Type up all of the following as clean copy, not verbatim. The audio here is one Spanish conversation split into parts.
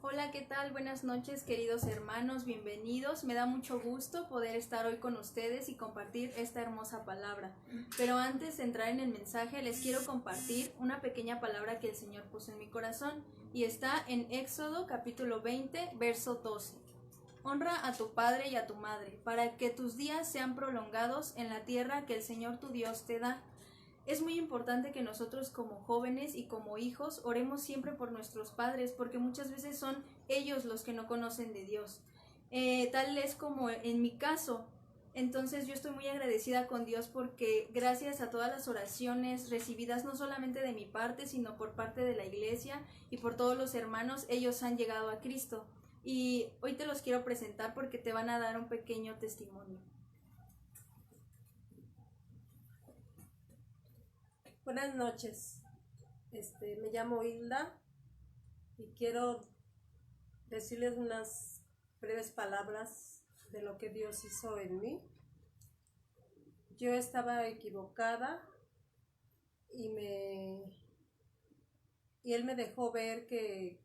Hola, ¿qué tal? Buenas noches, queridos hermanos, bienvenidos. Me da mucho gusto poder estar hoy con ustedes y compartir esta hermosa palabra. Pero antes de entrar en el mensaje, les quiero compartir una pequeña palabra que el Señor puso en mi corazón y está en Éxodo capítulo 20, verso 12. Honra a tu padre y a tu madre, para que tus días sean prolongados en la tierra que el Señor tu Dios te da. Es muy importante que nosotros como jóvenes y como hijos oremos siempre por nuestros padres, porque muchas veces son ellos los que no conocen de Dios. Tal es como en mi caso. Entonces yo estoy muy agradecida con Dios porque gracias a todas las oraciones recibidas no solamente de mi parte, sino por parte de la iglesia y por todos los hermanos, ellos han llegado a Cristo. Y hoy te los quiero presentar porque te van a dar un pequeño testimonio. Buenas noches, me llamo Hilda y quiero decirles unas breves palabras de lo que Dios hizo en mí. Yo estaba equivocada y Él me dejó ver que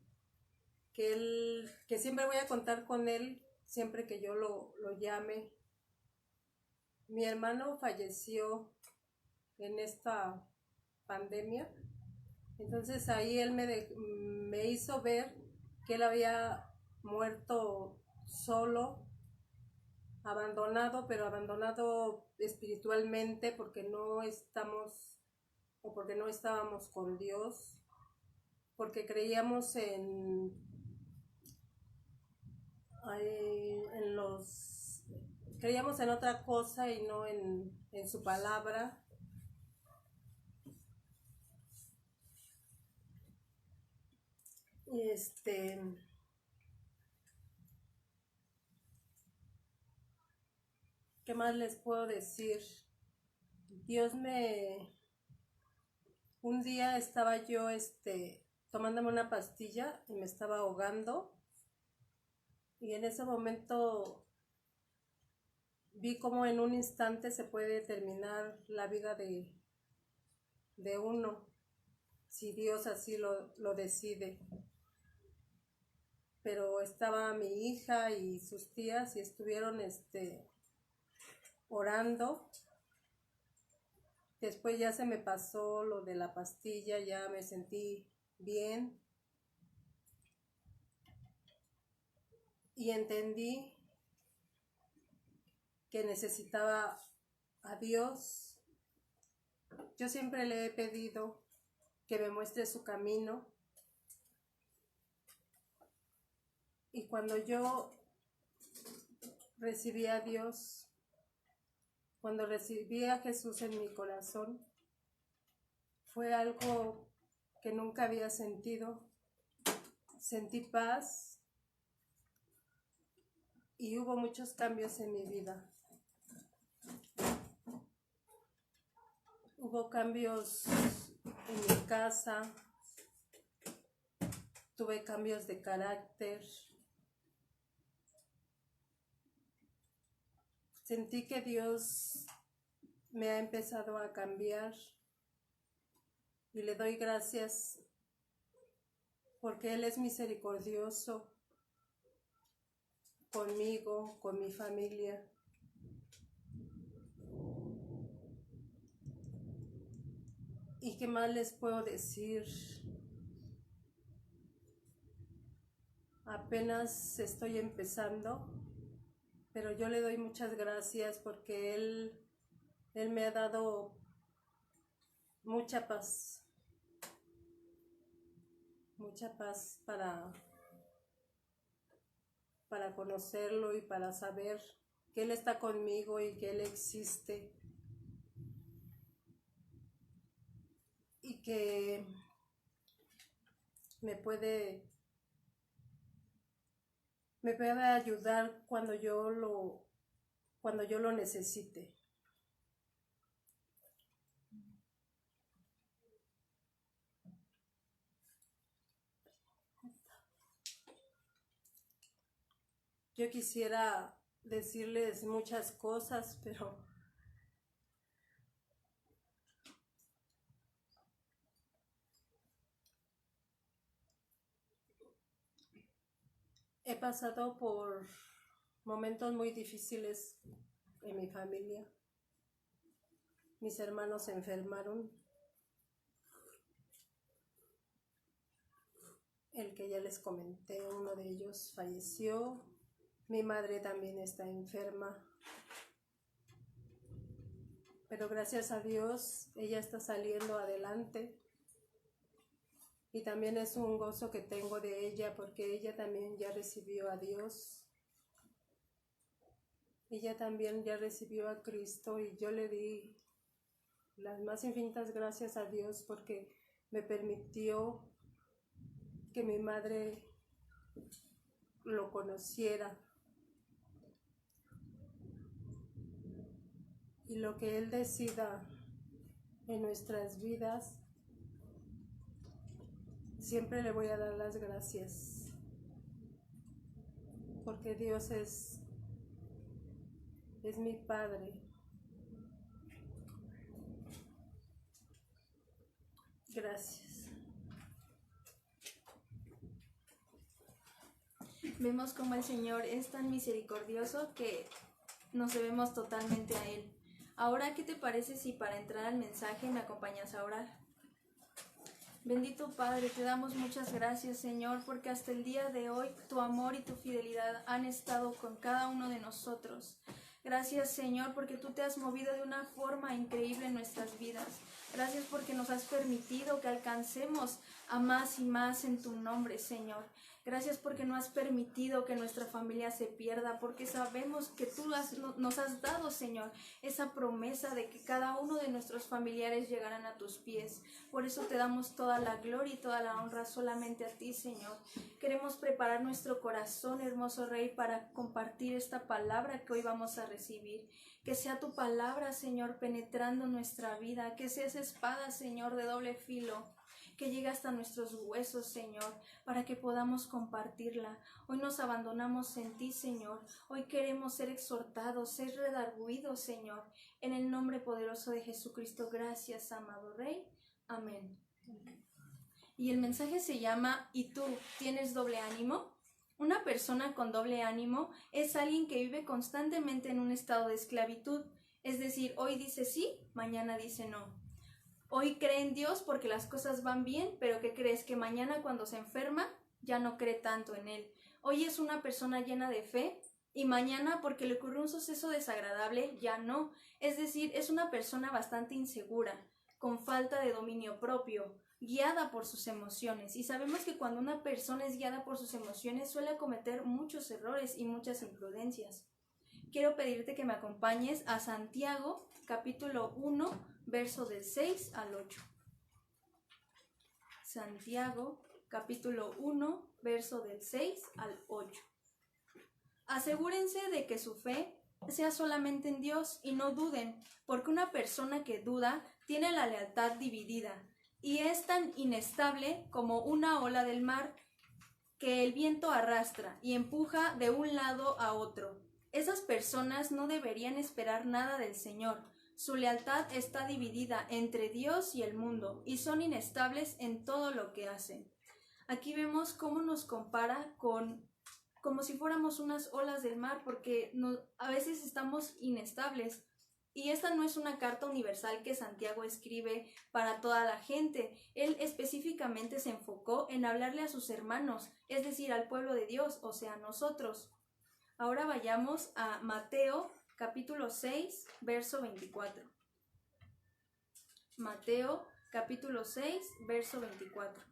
siempre voy a contar con Él siempre que yo lo llame. Mi hermano falleció en esta pandemia. Entonces ahí él me hizo ver que él había muerto solo, abandonado, pero abandonado espiritualmente porque no estábamos con Dios, porque creíamos creíamos en otra cosa y no en su palabra. Y ¿qué más les puedo decir? Dios un día estaba yo tomándome una pastilla y me estaba ahogando, y en ese momento vi cómo en un instante se puede terminar la vida de uno, si Dios así lo decide. Pero estaba mi hija y sus tías y estuvieron orando. Después ya se me pasó lo de la pastilla, ya me sentí bien y entendí que necesitaba a Dios. Yo siempre le he pedido que me muestre su camino, y cuando yo recibí a Dios, cuando recibí a Jesús en mi corazón, fue algo que nunca había sentido. Sentí paz y hubo muchos cambios en mi vida. Hubo cambios en mi casa, tuve cambios de carácter. Sentí que Dios me ha empezado a cambiar y le doy gracias porque Él es misericordioso conmigo, con mi familia. ¿Y qué más les puedo decir? Apenas estoy empezando, pero yo le doy muchas gracias porque Él me ha dado mucha paz para conocerlo y para saber que Él está conmigo y que Él existe y que me puede ayudar cuando yo lo necesite. Yo quisiera decirles muchas cosas, pero He pasado por momentos muy difíciles en mi familia. Mis hermanos se enfermaron. El que ya les comenté, uno de ellos falleció. Mi madre también está enferma. Pero gracias a Dios, ella está saliendo adelante. Y también es un gozo que tengo de ella porque ella también ya recibió a Dios. Ella también ya recibió a Cristo y yo le di las más infinitas gracias a Dios porque me permitió que mi madre lo conociera. Y lo que Él decida en nuestras vidas, siempre le voy a dar las gracias. Porque Dios es mi Padre. Gracias. Vemos cómo el Señor es tan misericordioso que nos debemos totalmente a Él. Ahora, ¿qué te parece si para entrar al mensaje me acompañas a orar? Bendito Padre, te damos muchas gracias, Señor, porque hasta el día de hoy tu amor y tu fidelidad han estado con cada uno de nosotros. Gracias, Señor, porque tú te has movido de una forma increíble en nuestras vidas. Gracias porque nos has permitido que alcancemos a más y más en tu nombre, Señor. Gracias porque no has permitido que nuestra familia se pierda, porque sabemos que tú nos has dado, Señor, esa promesa de que cada uno de nuestros familiares llegarán a tus pies. Por eso te damos toda la gloria y toda la honra solamente a ti, Señor. Queremos preparar nuestro corazón, hermoso Rey, para compartir esta palabra que hoy vamos a recibir. Que sea tu palabra, Señor, penetrando nuestra vida, que sea esa espada, Señor, de doble filo, que llegue hasta nuestros huesos, Señor, para que podamos compartirla. Hoy nos abandonamos en ti, Señor. Hoy queremos ser exhortados, ser redarguidos, Señor. En el nombre poderoso de Jesucristo, gracias, amado Rey. Amén. Y el mensaje se llama ¿Y tú tienes doble ánimo? Una persona con doble ánimo es alguien que vive constantemente en un estado de esclavitud. Es decir, hoy dice sí, mañana dice no. Hoy cree en Dios porque las cosas van bien, pero ¿qué crees? Que mañana cuando se enferma ya no cree tanto en Él. Hoy es una persona llena de fe y mañana porque le ocurrió un suceso desagradable ya no. Es decir, es una persona bastante insegura, con falta de dominio propio, guiada por sus emociones. Y sabemos que cuando una persona es guiada por sus emociones suele cometer muchos errores y muchas imprudencias. Quiero pedirte que me acompañes a Santiago, capítulo 1, verso del 6 al 8. Santiago, capítulo 1, verso del 6 al 8. Asegúrense de que su fe sea solamente en Dios y no duden, porque una persona que duda tiene la lealtad dividida y es tan inestable como una ola del mar que el viento arrastra y empuja de un lado a otro. Esas personas no deberían esperar nada del Señor. Su lealtad está dividida entre Dios y el mundo y son inestables en todo lo que hacen. Aquí vemos cómo nos compara como si fuéramos unas olas del mar, porque a veces estamos inestables. Y esta no es una carta universal que Santiago escribe para toda la gente. Él específicamente se enfocó en hablarle a sus hermanos, es decir, al pueblo de Dios, o sea, a nosotros. Ahora vayamos a Mateo, capítulo 6, verso 24. Mateo, capítulo 6, verso 24.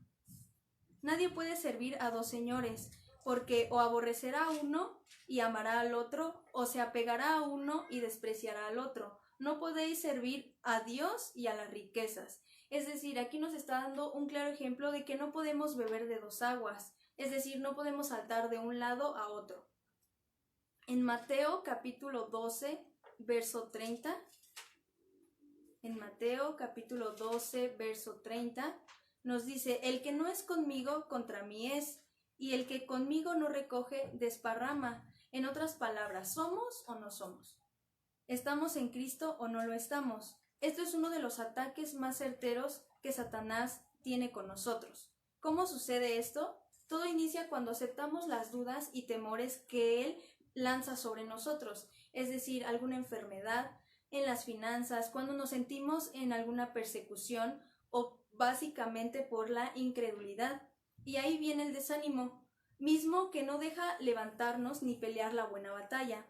Nadie puede servir a dos señores, porque o aborrecerá a uno y amará al otro, o se apegará a uno y despreciará al otro. No podéis servir a Dios y a las riquezas. Es decir, aquí nos está dando un claro ejemplo de que no podemos beber de dos aguas, es decir, no podemos saltar de un lado a otro. En Mateo capítulo 12, verso 30, en Mateo capítulo 12, verso 30, nos dice, el que no es conmigo, contra mí es, y el que conmigo no recoge, desparrama. En otras palabras, ¿somos o no somos? ¿Estamos en Cristo o no lo estamos? Esto es uno de los ataques más certeros que Satanás tiene con nosotros. ¿Cómo sucede esto? Todo inicia cuando aceptamos las dudas y temores que Él lanza sobre nosotros, es decir, alguna enfermedad, en las finanzas, cuando nos sentimos en alguna persecución o básicamente por la incredulidad. Y ahí viene el desánimo, mismo que no deja levantarnos ni pelear la buena batalla.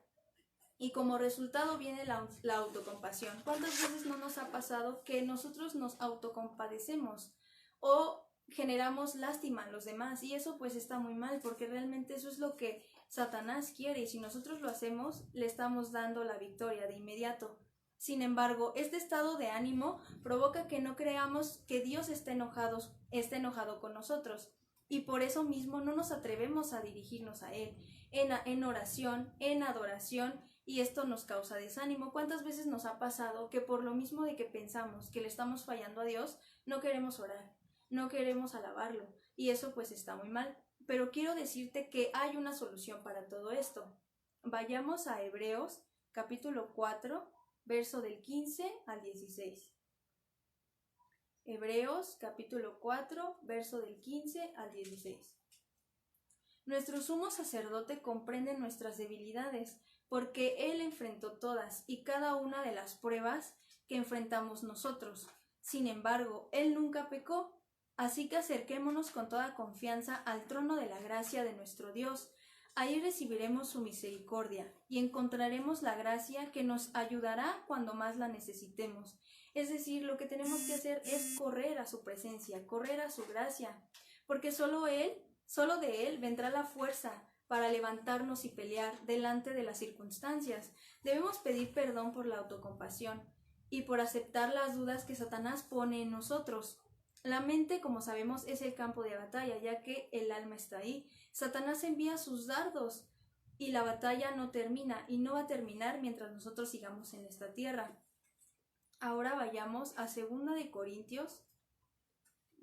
Y como resultado viene la autocompasión. ¿Cuántas veces no nos ha pasado que nosotros nos autocompadecemos o generamos lástima a los demás? Y eso pues está muy mal, porque realmente eso es lo que Satanás quiere, y si nosotros lo hacemos, le estamos dando la victoria de inmediato. Sin embargo, este estado de ánimo provoca que no creamos que Dios está enojado con nosotros, y por eso mismo no nos atrevemos a dirigirnos a Él en oración, en adoración, y esto nos causa desánimo. ¿Cuántas veces nos ha pasado que por lo mismo de que pensamos que le estamos fallando a Dios, no queremos orar, no queremos alabarlo? Y eso pues está muy mal. Pero quiero decirte que hay una solución para todo esto. Vayamos a Hebreos capítulo 4, verso del 15 al 16. Hebreos capítulo 4, verso del 15 al 16. Nuestro sumo sacerdote comprende nuestras debilidades, porque Él enfrentó todas y cada una de las pruebas que enfrentamos nosotros. Sin embargo, Él nunca pecó. Así que acerquémonos con toda confianza al trono de la gracia de nuestro Dios. Ahí recibiremos su misericordia y encontraremos la gracia que nos ayudará cuando más la necesitemos. Es decir, lo que tenemos que hacer es correr a su presencia, correr a su gracia, porque solo de Él vendrá la fuerza para levantarnos y pelear delante de las circunstancias. Debemos pedir perdón por la autocompasión y por aceptar las dudas que Satanás pone en nosotros. La mente, como sabemos, es el campo de batalla, ya que el alma está ahí. Satanás envía sus dardos y la batalla no termina, y no va a terminar mientras nosotros sigamos en esta tierra. Ahora vayamos a 2 de Corintios,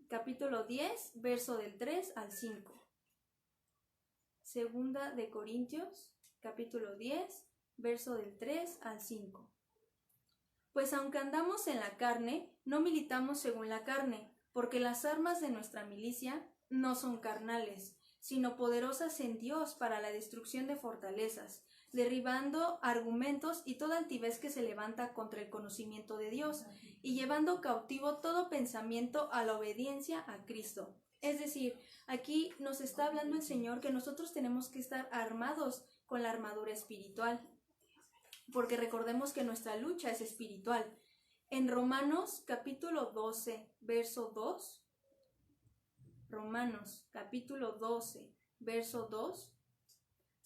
capítulo 10, verso del 3 al 5. 2 de Corintios, capítulo 10, verso del 3 al 5. Pues aunque andamos en la carne, no militamos según la carne, porque las armas de nuestra milicia no son carnales, sino poderosas en Dios para la destrucción de fortalezas, derribando argumentos y toda altivez que se levanta contra el conocimiento de Dios, y llevando cautivo todo pensamiento a la obediencia a Cristo. Es decir, aquí nos está hablando el Señor que nosotros tenemos que estar armados con la armadura espiritual, porque recordemos que nuestra lucha es espiritual. En Romanos capítulo 12, verso 2, Romanos capítulo 12, verso 2,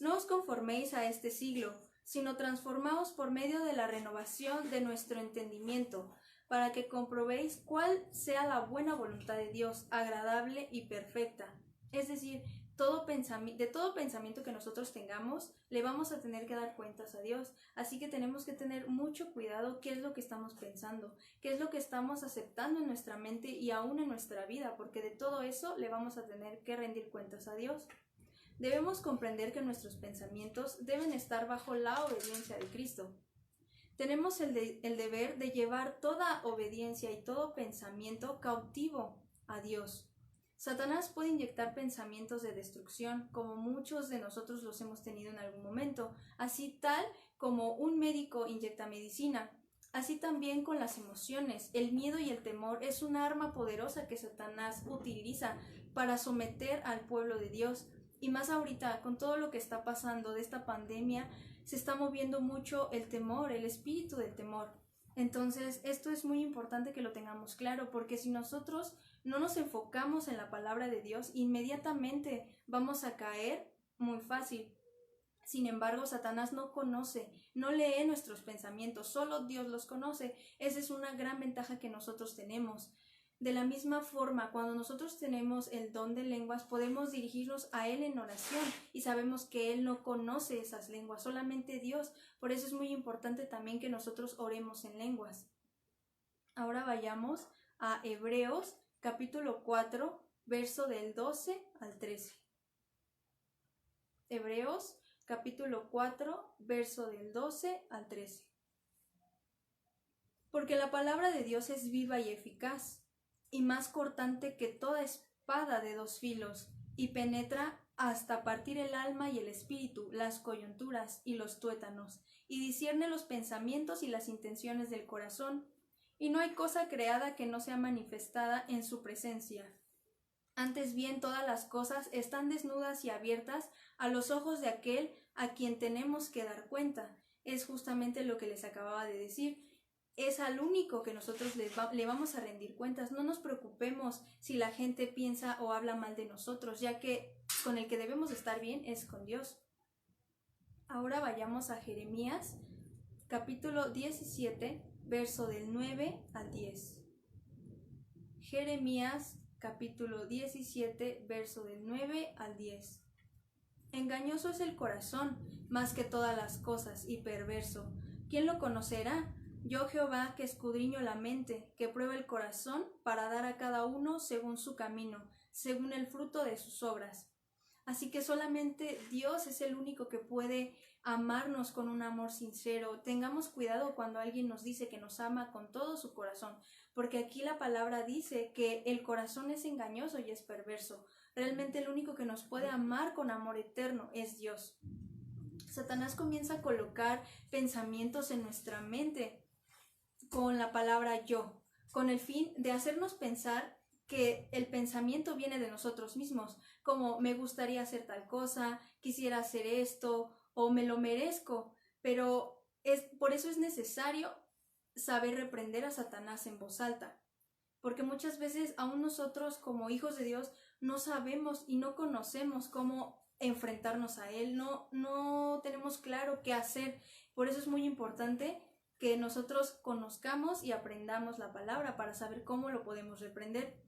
no os conforméis a este siglo, sino transformaos por medio de la renovación de nuestro entendimiento, para que comprobéis cuál sea la buena voluntad de Dios, agradable y perfecta. Es decir, de todo pensamiento que nosotros tengamos, le vamos a tener que dar cuentas a Dios. Así que tenemos que tener mucho cuidado qué es lo que estamos pensando, qué es lo que estamos aceptando en nuestra mente y aún en nuestra vida, porque de todo eso le vamos a tener que rendir cuentas a Dios. Debemos comprender que nuestros pensamientos deben estar bajo la obediencia de Cristo. Tenemos el deber de llevar toda obediencia y todo pensamiento cautivo a Dios. Satanás puede inyectar pensamientos de destrucción, como muchos de nosotros los hemos tenido en algún momento, así tal como un médico inyecta medicina. Así también con las emociones. El miedo y el temor es un arma poderosa que Satanás utiliza para someter al pueblo de Dios. Y más ahorita, con todo lo que está pasando de esta pandemia, se está moviendo mucho el temor, el espíritu del temor. Entonces, esto es muy importante que lo tengamos claro, porque si nosotros no nos enfocamos en la palabra de Dios, inmediatamente vamos a caer muy fácil. Sin embargo, Satanás no conoce, no lee nuestros pensamientos, solo Dios los conoce. Esa es una gran ventaja que nosotros tenemos. De la misma forma, cuando nosotros tenemos el don de lenguas, podemos dirigirnos a Él en oración y sabemos que Él no conoce esas lenguas, solamente Dios. Por eso es muy importante también que nosotros oremos en lenguas. Ahora vayamos a Hebreos capítulo 4, verso del 12 al 13. Hebreos capítulo 4, verso del 12 al 13. Porque la palabra de Dios es viva y eficaz, y más cortante que toda espada de dos filos, y penetra hasta partir el alma y el espíritu, las coyunturas y los tuétanos, y discierne los pensamientos y las intenciones del corazón. Y no hay cosa creada que no sea manifestada en su presencia. Antes bien, todas las cosas están desnudas y abiertas a los ojos de aquel a quien tenemos que dar cuenta. Es justamente lo que les acababa de decir. Es al único que nosotros le vamos a rendir cuentas. No nos preocupemos si la gente piensa o habla mal de nosotros, ya que con el que debemos estar bien es con Dios. Ahora vayamos a Jeremías, capítulo 17, verso del 9 al 10. Jeremías, capítulo 17, verso del 9 al 10. Engañoso es el corazón, más que todas las cosas, y perverso. ¿Quién lo conocerá? Yo Jehová, que escudriño la mente, que prueba el corazón, para dar a cada uno según su camino, según el fruto de sus obras. Así que solamente Dios es el único que puede amarnos con un amor sincero. Tengamos cuidado cuando alguien nos dice que nos ama con todo su corazón, porque aquí la palabra dice que el corazón es engañoso y es perverso. Realmente el único que nos puede amar con amor eterno es Dios. Satanás comienza a colocar pensamientos en nuestra mente con la palabra yo, con el fin de hacernos pensar que el pensamiento viene de nosotros mismos, como me gustaría hacer tal cosa, quisiera hacer esto o me lo merezco, pero por eso es necesario saber reprender a Satanás en voz alta, porque muchas veces aún nosotros como hijos de Dios no sabemos y no conocemos cómo enfrentarnos a él, no tenemos claro qué hacer. Por eso es muy importante que nosotros conozcamos y aprendamos la palabra para saber cómo lo podemos reprender.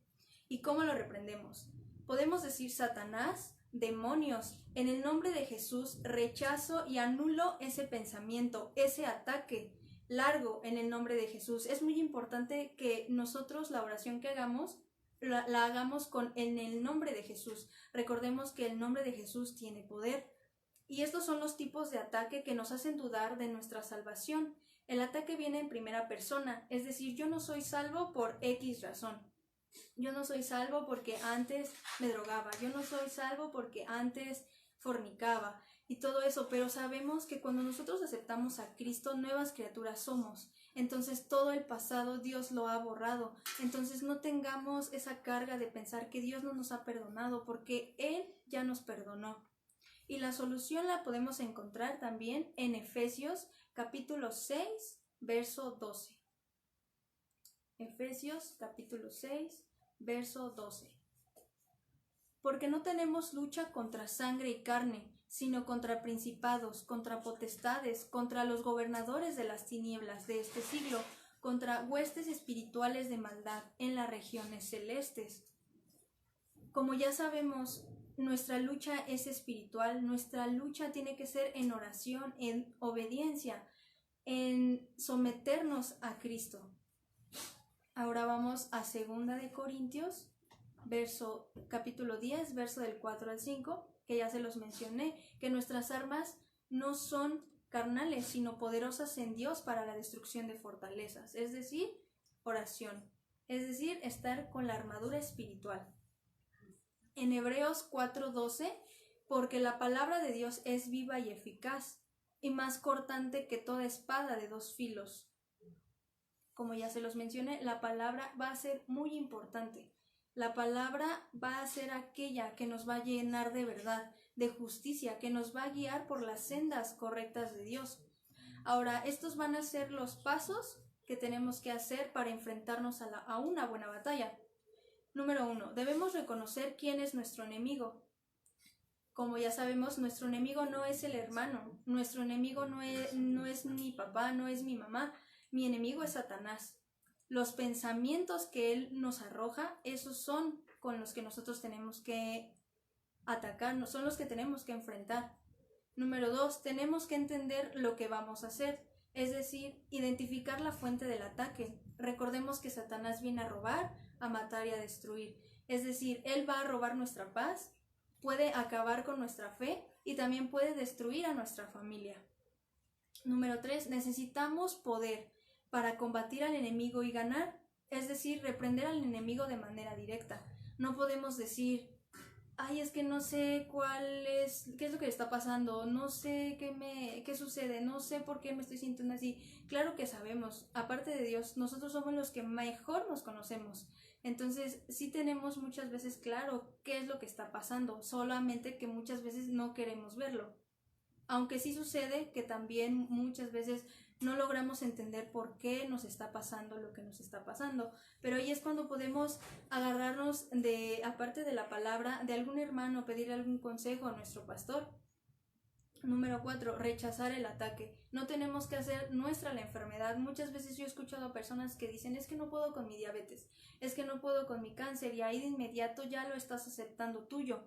¿Y cómo lo reprendemos? Podemos decir: Satanás, demonios, en el nombre de Jesús rechazo y anulo ese pensamiento, ese ataque. Largo en el nombre de Jesús. Es muy importante que nosotros la oración que hagamos la hagamos en el nombre de Jesús. Recordemos que el nombre de Jesús tiene poder. Y estos son los tipos de ataque que nos hacen dudar de nuestra salvación. El ataque viene en primera persona, es decir, yo no soy salvo por X razón. Yo no soy salvo porque antes me drogaba, yo no soy salvo porque antes fornicaba y todo eso, pero sabemos que cuando nosotros aceptamos a Cristo, nuevas criaturas somos. Entonces todo el pasado Dios lo ha borrado. Entonces no tengamos esa carga de pensar que Dios no nos ha perdonado, porque Él ya nos perdonó. Y la solución la podemos encontrar también en Efesios capítulo 6, verso 12. Efesios capítulo 6, verso 12. Porque no tenemos lucha contra sangre y carne, sino contra principados, contra potestades, contra los gobernadores de las tinieblas de este siglo, contra huestes espirituales de maldad en las regiones celestes. Como ya sabemos, nuestra lucha es espiritual, nuestra lucha tiene que ser en oración, en obediencia, en someternos a Cristo. Ahora vamos a 2 de Corintios, capítulo 10, verso del 4 al 5, que ya se los mencioné, que nuestras armas no son carnales, sino poderosas en Dios para la destrucción de fortalezas, es decir, oración, es decir, estar con la armadura espiritual. En Hebreos 4:12, porque la palabra de Dios es viva y eficaz, y más cortante que toda espada de dos filos. Como ya se los mencioné, la palabra va a ser muy importante. La palabra va a ser aquella que nos va a llenar de verdad, de justicia, que nos va a guiar por las sendas correctas de Dios. Ahora, estos van a ser los pasos que tenemos que hacer para enfrentarnos a una buena batalla. Número 1. Debemos reconocer quién es nuestro enemigo. Como ya sabemos, nuestro enemigo no es el hermano, nuestro enemigo no es mi papá, no es mi mamá, mi enemigo es Satanás. Los pensamientos que él nos arroja, esos son con los que nosotros tenemos que atacar, son los que tenemos que enfrentar. Número 2, tenemos que entender lo que vamos a hacer, es decir, identificar la fuente del ataque. Recordemos que Satanás viene a robar, a matar y a destruir. Es decir, él va a robar nuestra paz, puede acabar con nuestra fe y también puede destruir a nuestra familia. Número 3, necesitamos poder para combatir al enemigo y ganar, es decir, reprender al enemigo de manera directa. No podemos decir, ay, es que no sé qué es lo que le está pasando, no sé qué sucede, no sé por qué me estoy sintiendo así. Claro que sabemos, aparte de Dios, nosotros somos los que mejor nos conocemos. Entonces, sí tenemos muchas veces claro qué es lo que está pasando, solamente que muchas veces no queremos verlo. Aunque sí sucede que también muchas veces no logramos entender por qué nos está pasando lo que nos está pasando. Pero ahí es cuando podemos agarrarnos aparte de la palabra, de algún hermano, pedir algún consejo a nuestro pastor. Número 4, rechazar el ataque. No tenemos que hacer nuestra la enfermedad. Muchas veces yo he escuchado a personas que dicen, es que no puedo con mi diabetes, es que no puedo con mi cáncer, y ahí de inmediato ya lo estás aceptando tuyo.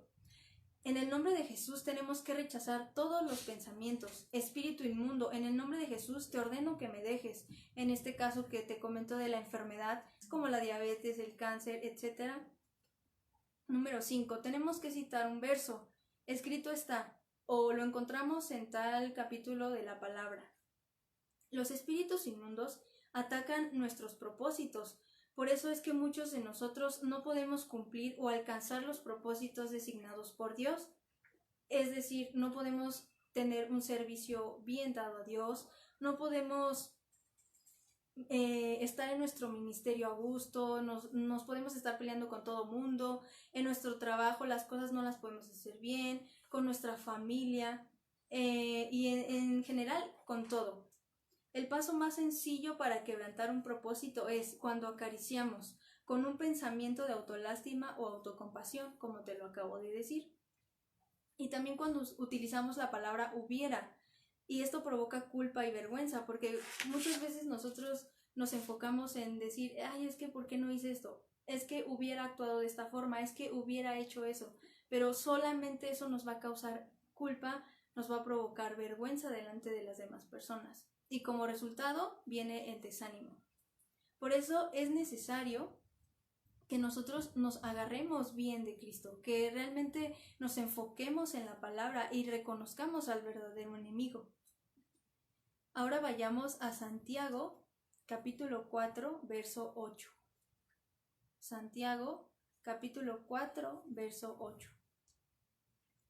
En el nombre de Jesús tenemos que rechazar todos los pensamientos. Espíritu inmundo, en el nombre de Jesús te ordeno que me dejes. En este caso que te comento de la enfermedad, como la diabetes, el cáncer, etc. Número 5. Tenemos que citar un verso. Escrito está, o lo encontramos en tal capítulo de la palabra. Los espíritus inmundos atacan nuestros propósitos. Por eso es que muchos de nosotros no podemos cumplir o alcanzar los propósitos designados por Dios. Es decir, no podemos tener un servicio bien dado a Dios, no podemos estar en nuestro ministerio a gusto, nos podemos estar peleando con todo mundo, en nuestro trabajo las cosas no las podemos hacer bien, con nuestra familia y en general con todo. El paso más sencillo para quebrantar un propósito es cuando acariciamos con un pensamiento de autolástima o autocompasión, como te lo acabo de decir. Y también cuando utilizamos la palabra hubiera, y esto provoca culpa y vergüenza, porque muchas veces nosotros nos enfocamos en decir, ay, es que ¿por qué no hice esto? Es que hubiera actuado de esta forma, es que hubiera hecho eso, pero solamente eso nos va a causar culpa, nos va a provocar vergüenza delante de las demás personas. Y como resultado viene el desánimo. Por eso es necesario que nosotros nos agarremos bien de Cristo, que realmente nos enfoquemos en la palabra y reconozcamos al verdadero enemigo. Ahora vayamos a Santiago, capítulo 4, verso 8. Santiago, capítulo 4, verso 8.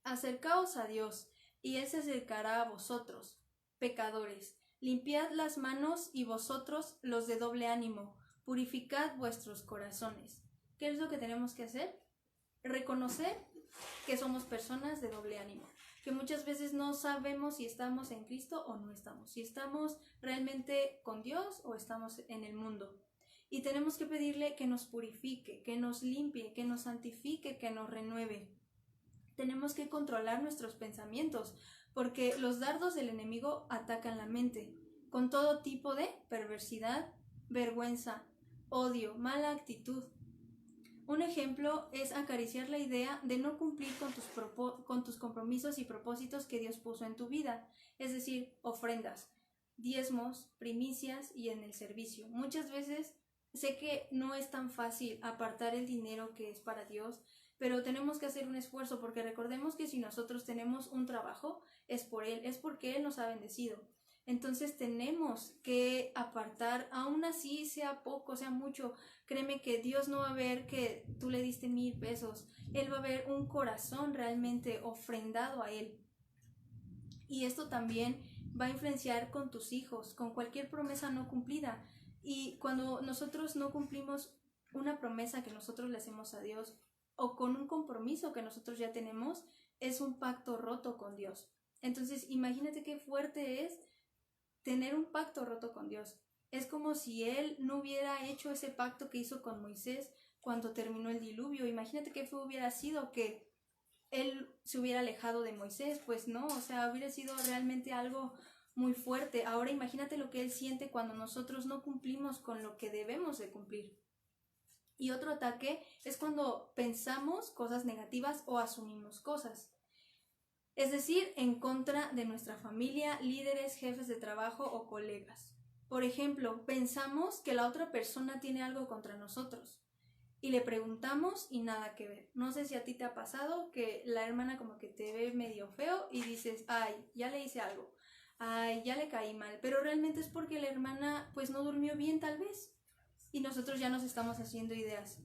Acercaos a Dios, y Él se acercará a vosotros, pecadores. Limpiad las manos y vosotros los de doble ánimo, purificad vuestros corazones. ¿Qué es lo que tenemos que hacer? Reconocer que somos personas de doble ánimo, que muchas veces no sabemos si estamos en Cristo o no estamos, si estamos realmente con Dios o estamos en el mundo. Y tenemos que pedirle que nos purifique, que nos limpie, que nos santifique, que nos renueve. Tenemos que controlar nuestros pensamientos, porque los dardos del enemigo atacan la mente, con todo tipo de perversidad, vergüenza, odio, mala actitud. Un ejemplo es acariciar la idea de no cumplir con tus compromisos y propósitos que Dios puso en tu vida, es decir, ofrendas, diezmos, primicias y en el servicio. Muchas veces sé que no es tan fácil apartar el dinero que es para Dios, pero tenemos que hacer un esfuerzo, porque recordemos que si nosotros tenemos un trabajo es por Él, es porque Él nos ha bendecido. Entonces tenemos que apartar, aún así sea poco, sea mucho. Créeme que Dios no va a ver que tú le diste 1,000 pesos. Él va a ver un corazón realmente ofrendado a Él. Y esto también va a influenciar con tus hijos, con cualquier promesa no cumplida. Y cuando nosotros no cumplimos una promesa que nosotros le hacemos a Dios, o con un compromiso que nosotros ya tenemos, es un pacto roto con Dios. Entonces imagínate qué fuerte es tener un pacto roto con Dios. Es como si Él no hubiera hecho ese pacto que hizo con Moisés cuando terminó el diluvio. Imagínate qué hubiera sido que Él se hubiera alejado de Moisés. Pues no, o sea, hubiera sido realmente algo muy fuerte. Ahora imagínate lo que Él siente cuando nosotros no cumplimos con lo que debemos de cumplir. Y otro ataque es cuando pensamos cosas negativas o asumimos cosas. Es decir, en contra de nuestra familia, líderes, jefes de trabajo o colegas. Por ejemplo, pensamos que la otra persona tiene algo contra nosotros y le preguntamos y nada que ver. No sé si a ti te ha pasado que la hermana como que te ve medio feo y dices, ay, ya le hice algo, ay, ya le caí mal, pero realmente es porque la hermana pues no durmió bien tal vez y nosotros ya nos estamos haciendo ideas.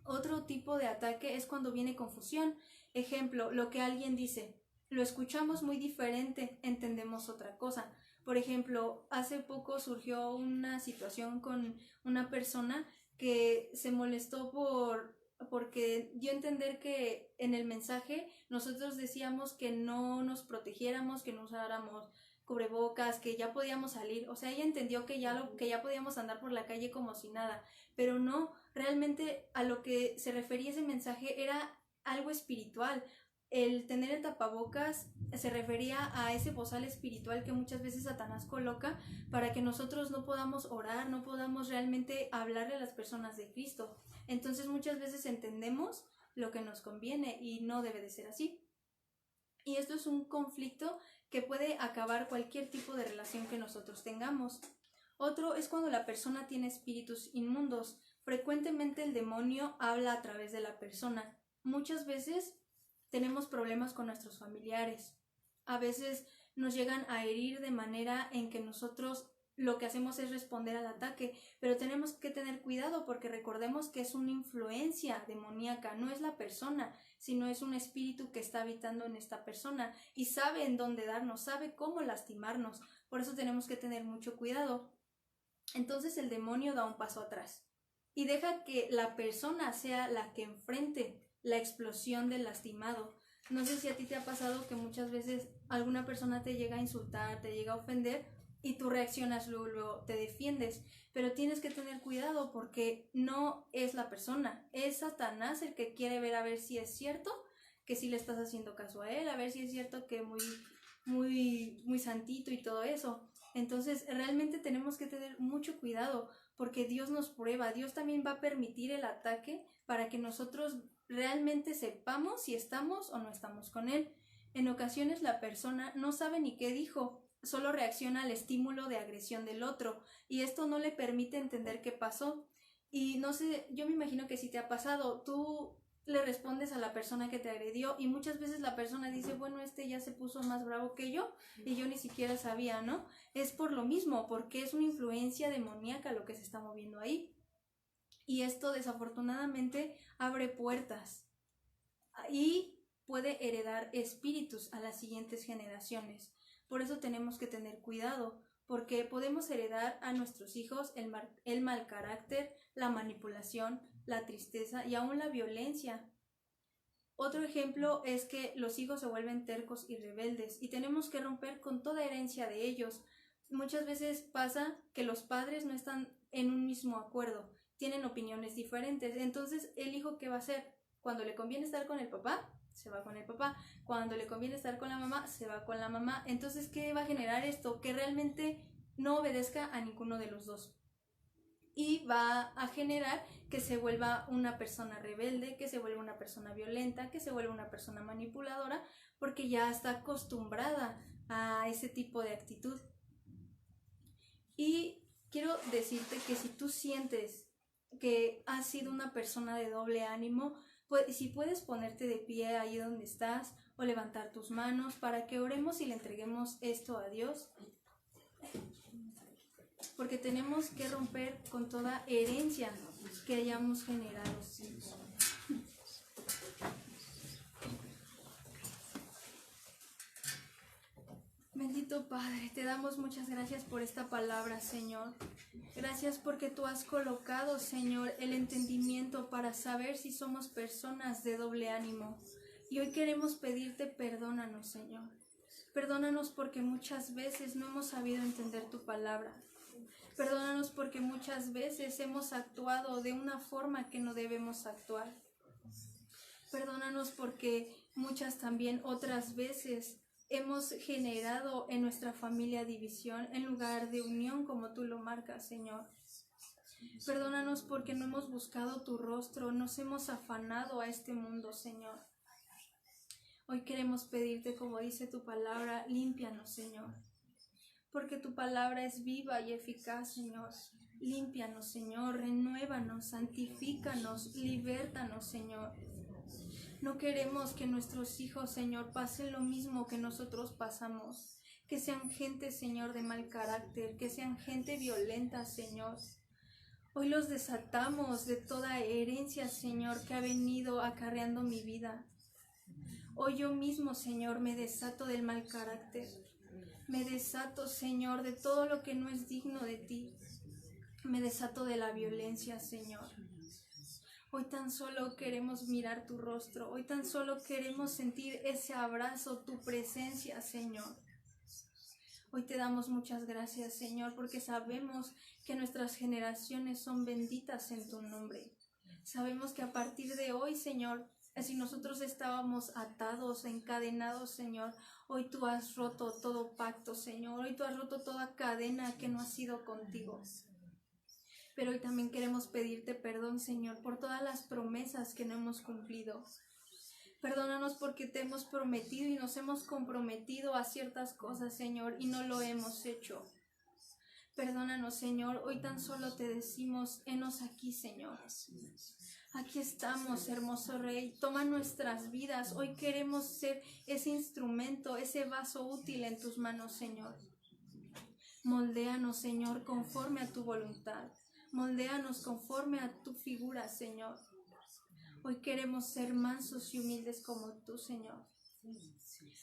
Otro tipo de ataque es cuando viene confusión. Ejemplo, lo que alguien dice, lo escuchamos muy diferente, entendemos otra cosa. Por ejemplo, hace poco surgió una situación con una persona que se molestó porque dio a entender que en el mensaje nosotros decíamos que no nos protegiéramos, que no usáramos cubrebocas, que ya podíamos salir. O sea, ella entendió que ya podíamos andar por la calle como si nada, pero no, realmente a lo que se refería ese mensaje era algo espiritual. El tener el tapabocas se refería a ese bozal espiritual que muchas veces Satanás coloca para que nosotros no podamos orar, no podamos realmente hablarle a las personas de Cristo. Entonces muchas veces entendemos lo que nos conviene y no debe de ser así. Y esto es un conflicto que puede acabar cualquier tipo de relación que nosotros tengamos. Otro es cuando la persona tiene espíritus inmundos. Frecuentemente el demonio habla a través de la persona. Muchas veces tenemos problemas con nuestros familiares. A veces nos llegan a herir de manera en que nosotros lo que hacemos es responder al ataque, pero tenemos que tener cuidado porque recordemos que es una influencia demoníaca, no es la persona, sino es un espíritu que está habitando en esta persona y sabe en dónde darnos, sabe cómo lastimarnos. Por eso tenemos que tener mucho cuidado. Entonces el demonio da un paso atrás y deja que la persona sea la que enfrente la explosión del lastimado. No sé si a ti te ha pasado que muchas veces alguna persona te llega a insultar, te llega a ofender y tú reaccionas luego, te defiendes, pero tienes que tener cuidado porque no es la persona, es Satanás el que quiere ver a ver si es cierto que sí le estás haciendo caso a él, a ver si es cierto que muy santito y todo eso. Entonces realmente tenemos que tener mucho cuidado porque Dios nos prueba, Dios también va a permitir el ataque para que nosotros realmente sepamos si estamos o no estamos con él. En ocasiones la persona no sabe ni qué dijo, solo reacciona al estímulo de agresión del otro y esto no le permite entender qué pasó. Y no sé, yo me imagino que si te ha pasado, tú le respondes a la persona que te agredió y muchas veces la persona dice, bueno, este ya se puso más bravo que yo y yo ni siquiera sabía, ¿no? Es por lo mismo, porque es una influencia demoníaca lo que se está moviendo ahí. Y esto desafortunadamente abre puertas y puede heredar espíritus a las siguientes generaciones. Por eso tenemos que tener cuidado, porque podemos heredar a nuestros hijos el mal carácter, la manipulación, la tristeza y aún la violencia. Otro ejemplo es que los hijos se vuelven tercos y rebeldes y tenemos que romper con toda herencia de ellos. Muchas veces pasa que los padres no están en un mismo acuerdo, tienen opiniones diferentes. Entonces, ¿el hijo qué va a hacer? Cuando le conviene estar con el papá, se va con el papá. Cuando le conviene estar con la mamá, se va con la mamá. Entonces, ¿qué va a generar esto? Que realmente no obedezca a ninguno de los dos. Y va a generar que se vuelva una persona rebelde, que se vuelva una persona violenta, que se vuelva una persona manipuladora, porque ya está acostumbrada a ese tipo de actitud. Y quiero decirte que si tú sientes que has sido una persona de doble ánimo, pues si puedes ponerte de pie ahí donde estás o levantar tus manos para que oremos y le entreguemos esto a Dios, porque tenemos que romper con toda herencia que hayamos generado. Bendito Padre, te damos muchas gracias por esta palabra, Señor. Gracias porque tú has colocado, Señor, el entendimiento para saber si somos personas de doble ánimo. Y hoy queremos pedirte perdónanos, Señor. Perdónanos porque muchas veces no hemos sabido entender tu palabra. Perdónanos porque muchas veces hemos actuado de una forma que no debemos actuar. Perdónanos porque muchas también otras veces hemos generado en nuestra familia división en lugar de unión como tú lo marcas, Señor. Perdónanos porque no hemos buscado tu rostro, nos hemos afanado a este mundo, Señor. Hoy queremos pedirte, como dice tu palabra, límpianos, Señor. Porque tu palabra es viva y eficaz, Señor. Límpianos, Señor, renuévanos, santifícanos, libértanos, Señor. No queremos que nuestros hijos, Señor, pasen lo mismo que nosotros pasamos. Que sean gente, Señor, de mal carácter, que sean gente violenta, Señor. Hoy los desatamos de toda herencia, Señor, que ha venido acarreando mi vida. Hoy yo mismo, Señor, me desato del mal carácter. Me desato, Señor, de todo lo que no es digno de ti. Me desato de la violencia, Señor. Hoy tan solo queremos mirar tu rostro. Hoy tan solo queremos sentir ese abrazo, tu presencia, Señor. Hoy te damos muchas gracias, Señor, porque sabemos que nuestras generaciones son benditas en tu nombre. Sabemos que a partir de hoy, Señor, si nosotros estábamos atados, encadenados, Señor, hoy tú has roto todo pacto, Señor. Hoy tú has roto toda cadena que no ha sido contigo. Pero hoy también queremos pedirte perdón, Señor, por todas las promesas que no hemos cumplido. Perdónanos porque te hemos prometido y nos hemos comprometido a ciertas cosas, Señor, y no lo hemos hecho. Perdónanos, Señor. Hoy tan solo te decimos, henos aquí, Señor. Aquí estamos, hermoso Rey. Toma nuestras vidas. Hoy queremos ser ese instrumento, ese vaso útil en tus manos, Señor. Moldéanos, Señor, conforme a tu voluntad. Moldéanos conforme a tu figura, Señor. Hoy queremos ser mansos y humildes como tú, Señor.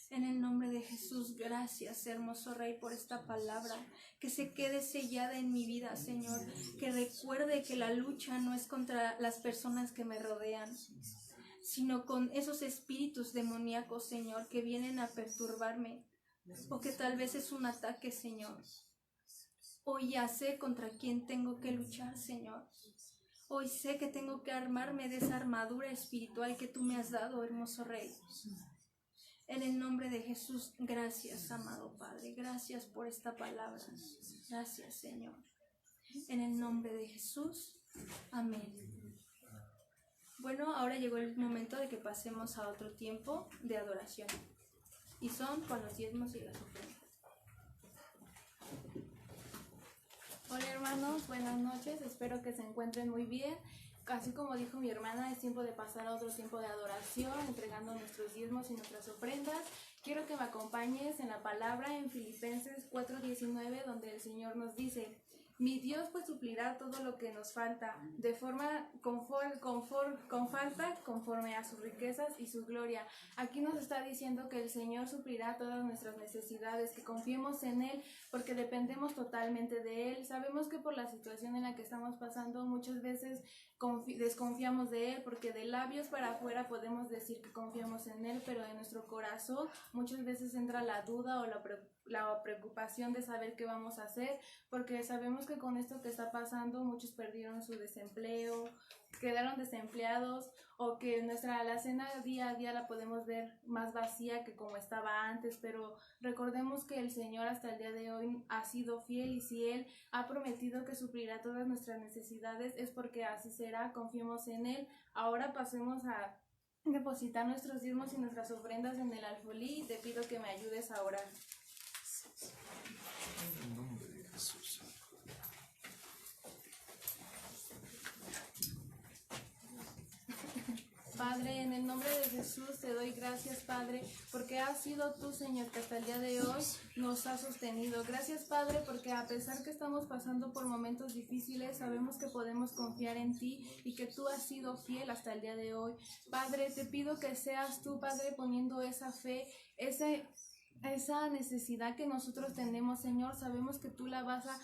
En el nombre de Jesús, gracias, hermoso Rey, por esta palabra. Que se quede sellada en mi vida, Señor. Que recuerde que la lucha no es contra las personas que me rodean, sino con esos espíritus demoníacos, Señor, que vienen a perturbarme. O que tal vez es un ataque, Señor. Hoy ya sé contra quién tengo que luchar, Señor. Hoy sé que tengo que armarme de esa armadura espiritual que tú me has dado, hermoso Rey. En el nombre de Jesús, gracias, amado Padre. Gracias por esta palabra. Gracias, Señor. En el nombre de Jesús, amén. Bueno, ahora llegó el momento de que pasemos a otro tiempo de adoración. Y son con los diezmos y las ofrendas. Hola hermanos, buenas noches, espero que se encuentren muy bien. Así como dijo mi hermana, es tiempo de pasar a otro tiempo de adoración, entregando nuestros diezmos y nuestras ofrendas. Quiero que me acompañes en la palabra en Filipenses 4:19, donde el Señor nos dice: mi Dios pues suplirá todo lo que nos falta, de forma conforme a sus riquezas y su gloria. Aquí nos está diciendo que el Señor suplirá todas nuestras necesidades, que confiemos en Él, porque dependemos totalmente de Él. Sabemos que por la situación en la que estamos pasando, muchas veces desconfiamos de Él, porque de labios para afuera podemos decir que confiamos en Él, pero en nuestro corazón muchas veces entra la duda o la preocupación de saber qué vamos a hacer, porque sabemos que con esto que está pasando muchos perdieron su desempleo, quedaron desempleados, o que nuestra alacena día a día la podemos ver más vacía que como estaba antes, pero recordemos que el Señor hasta el día de hoy ha sido fiel, y si Él ha prometido que suplirá todas nuestras necesidades es porque así será. Confiemos en Él. Ahora pasemos a depositar nuestros diezmos y nuestras ofrendas en el alfolí. Te pido que me ayudes a orar. En el nombre de Jesús. Padre, en el nombre de Jesús te doy gracias, Padre, porque has sido tú, Señor, que hasta el día de hoy nos has sostenido. Gracias, Padre, porque a pesar que estamos pasando por momentos difíciles, sabemos que podemos confiar en ti y que tú has sido fiel hasta el día de hoy. Padre, te pido que seas tú, Padre, poniendo esa fe, esa necesidad que nosotros tenemos, Señor. Sabemos que tú la vas a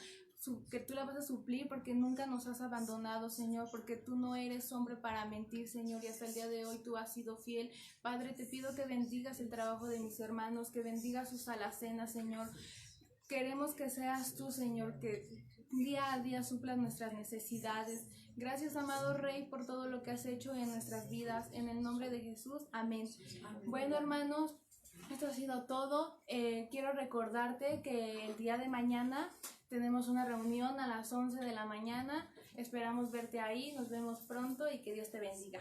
suplir, porque nunca nos has abandonado, Señor, porque tú no eres hombre para mentir, Señor, y hasta el día de hoy tú has sido fiel. Padre, te pido que bendigas el trabajo de mis hermanos, que bendigas sus alacenas, Señor. Queremos que seas tú, Señor, que día a día suplas nuestras necesidades. Gracias, amado Rey, por todo lo que has hecho en nuestras vidas. En el nombre de Jesús, amén. Bueno, hermanos, esto ha sido todo. Quiero recordarte que el día de mañana tenemos una reunión a las 11 de la mañana. Esperamos verte ahí. Nos vemos pronto y que Dios te bendiga.